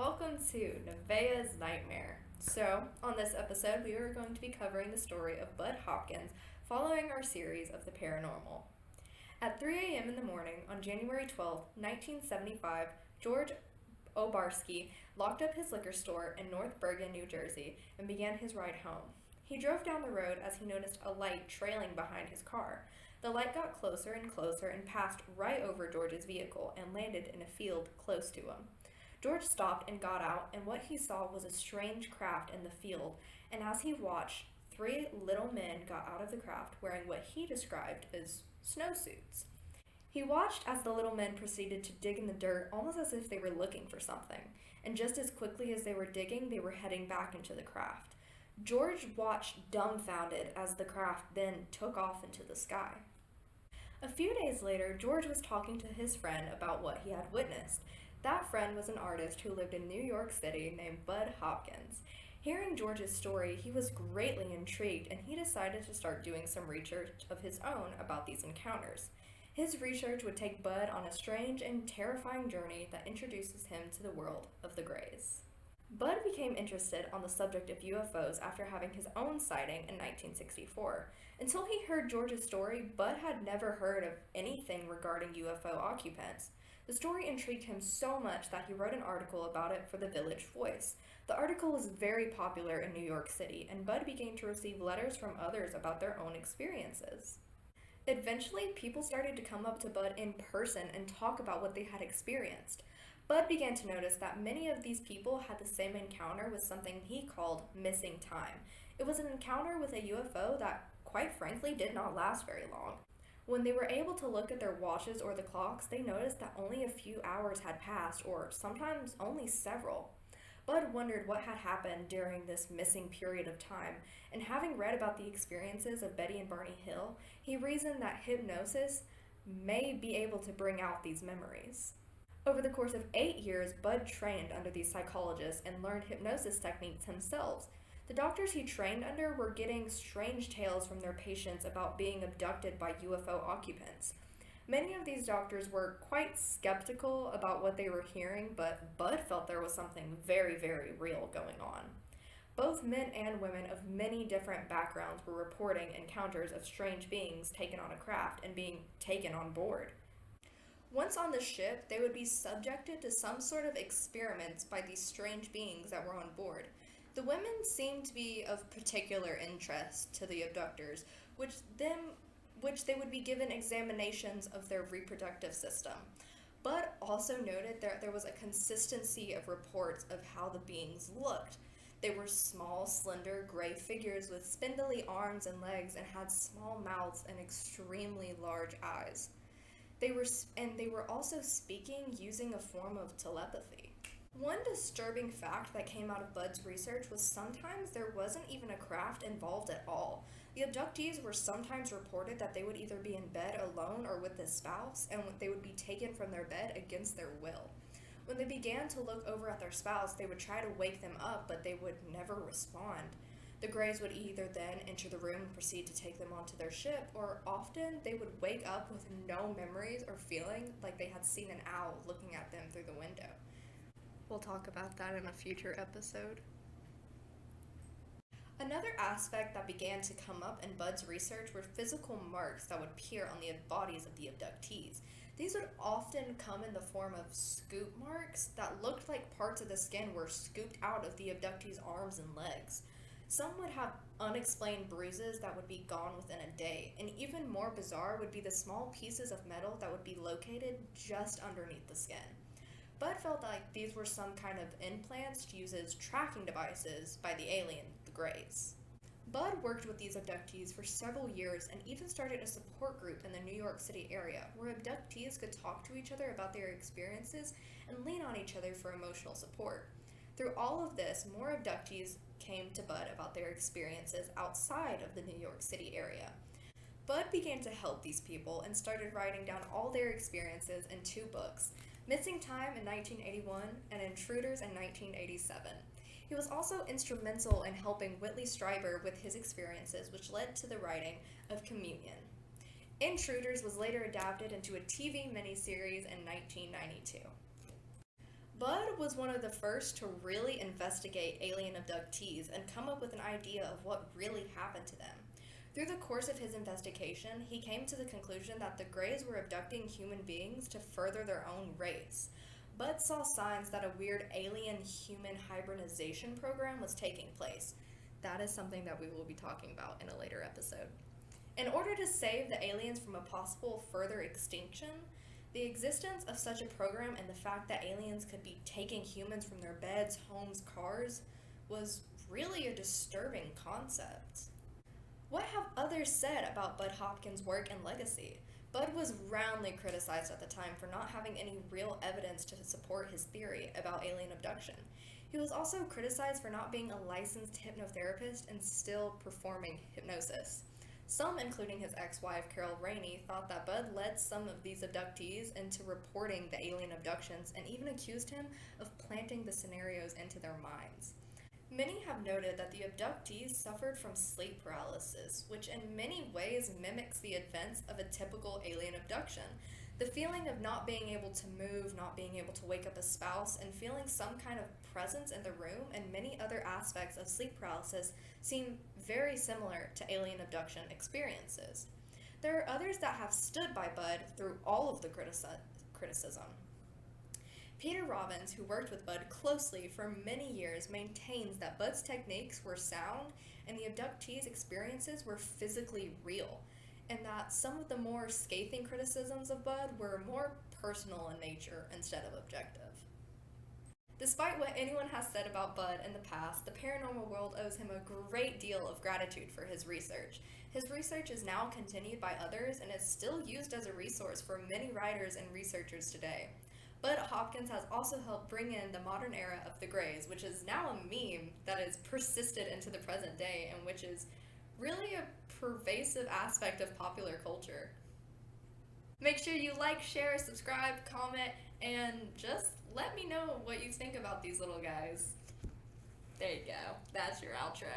welcome to Nevaeh's Nightmare. So, on this episode, we are going to be covering the story of Bud Hopkins following our series of the paranormal. At 3 a.m. in the morning on January 12, 1975, George Obarski locked up his liquor store in North Bergen, New Jersey, and began his ride home. He drove down the road as he noticed a light trailing behind his car. The light got closer and closer and passed right over George's vehicle and landed in a field close to him. George stopped and got out, and what he saw was a strange craft in the field, and as he watched, three little men got out of the craft wearing what he described as snowsuits. He watched as the little men proceeded to dig in the dirt almost as if they were looking for something, and just as quickly as they were digging, they were heading back into the craft. George watched dumbfounded as the craft then took off into the sky. A few days later, George was talking to his friend about what he had witnessed. That friend was an artist who lived in New York City named Bud Hopkins. Hearing George's story, he was greatly intrigued and he decided to start doing some research of his own about these encounters. His research would take Bud on a strange and terrifying journey that introduces him to the world of the Greys. Bud became interested on the subject of UFOs after having his own sighting in 1964. Until he heard George's story, Bud had never heard of anything regarding UFO occupants. The story intrigued him so much that he wrote an article about it for the Village Voice. The article was very popular in New York City, and Bud began to receive letters from others about their own experiences. Eventually, people started to come up to Bud in person and talk about what they had experienced. Bud began to notice that many of these people had the same encounter with something he called missing time. It was an encounter with a UFO that, quite frankly, did not last very long. When they were able to look at their watches or the clocks, they noticed that only a few hours had passed, or sometimes only several. Bud wondered what had happened during this missing period of time, and having read about the experiences of Betty and Barney Hill, he reasoned that hypnosis may be able to bring out these memories. Over the course of 8 years, Bud trained under these psychologists and learned hypnosis techniques himself. The doctors he trained under were getting strange tales from their patients about being abducted by UFO occupants. Many of these doctors were quite skeptical about what they were hearing, but Bud felt there was something very, very real going on. Both men and women of many different backgrounds were reporting encounters of strange beings taken on a craft and being taken on board. Once on the ship, they would be subjected to some sort of experiments by these strange beings that were on board. The women seemed to be of particular interest to the abductors, which they would be given examinations of their reproductive system. Bud also noted that there was a consistency of reports of how the beings looked. They were small, slender, gray figures with spindly arms and legs and had small mouths and extremely large eyes. They were also speaking using a form of telepathy. One disturbing fact that came out of Bud's research was sometimes there wasn't even a craft involved at all. The abductees were sometimes reported that they would either be in bed alone or with a spouse, and they would be taken from their bed against their will. When they began to look over at their spouse, they would try to wake them up, but they would never respond. The Greys would either then enter the room and proceed to take them onto their ship, or often they would wake up with no memories or feeling like they had seen an owl looking at them through the window. We'll talk about that in a future episode. Another aspect that began to come up in Bud's research were physical marks that would appear on the bodies of the abductees. These would often come in the form of scoop marks that looked like parts of the skin were scooped out of the abductees' arms and legs. Some would have unexplained bruises that would be gone within a day, and even more bizarre would be the small pieces of metal that would be located just underneath the skin. Bud felt like these were some kind of implants used as tracking devices by the alien, the Greys. Bud worked with these abductees for several years and even started a support group in the New York City area where abductees could talk to each other about their experiences and lean on each other for emotional support. Through all of this, more abductees came to Bud about their experiences outside of the New York City area. Bud began to help these people and started writing down all their experiences in 2 books, Missing Time in 1981 and Intruders in 1987. He was also instrumental in helping Whitley Strieber with his experiences, which led to the writing of Communion. Intruders was later adapted into a TV miniseries in 1992. Bud was one of the first to really investigate alien abductees and come up with an idea of what really happened to them. Through the course of his investigation, he came to the conclusion that the Greys were abducting human beings to further their own race. Bud saw signs that a weird alien-human hybridization program was taking place. That is something that we will be talking about in a later episode. In order to save the aliens from a possible further extinction, the existence of such a program and the fact that aliens could be taking humans from their beds, homes, cars was really a disturbing concept. What have others said about Bud Hopkins' work and legacy? Bud was roundly criticized at the time for not having any real evidence to support his theory about alien abduction. He was also criticized for not being a licensed hypnotherapist and still performing hypnosis. Some, including his ex-wife Carol Rainey, thought that Bud led some of these abductees into reporting the alien abductions and even accused him of planting the scenarios into their minds. Many have noted that the abductees suffered from sleep paralysis, which in many ways mimics the events of a typical alien abduction. The feeling of not being able to move, not being able to wake up a spouse, and feeling some kind of presence in the room and many other aspects of sleep paralysis seem very similar to alien abduction experiences. There are others that have stood by Bud through all of the criticism. Peter Robbins, who worked with Bud closely for many years, maintains that Bud's techniques were sound and the abductees' experiences were physically real, and that some of the more scathing criticisms of Bud were more personal in nature instead of objective. Despite what anyone has said about Bud in the past, the paranormal world owes him a great deal of gratitude for his research. His research is now continued by others and is still used as a resource for many writers and researchers today. Bud Hopkins has also helped bring in the modern era of the Greys, which is now a meme that is persisted into the present day and which is really a pervasive aspect of popular culture. Make sure you like, share, subscribe, comment, and just let me know what you think about these little guys. There you go. That's your outro.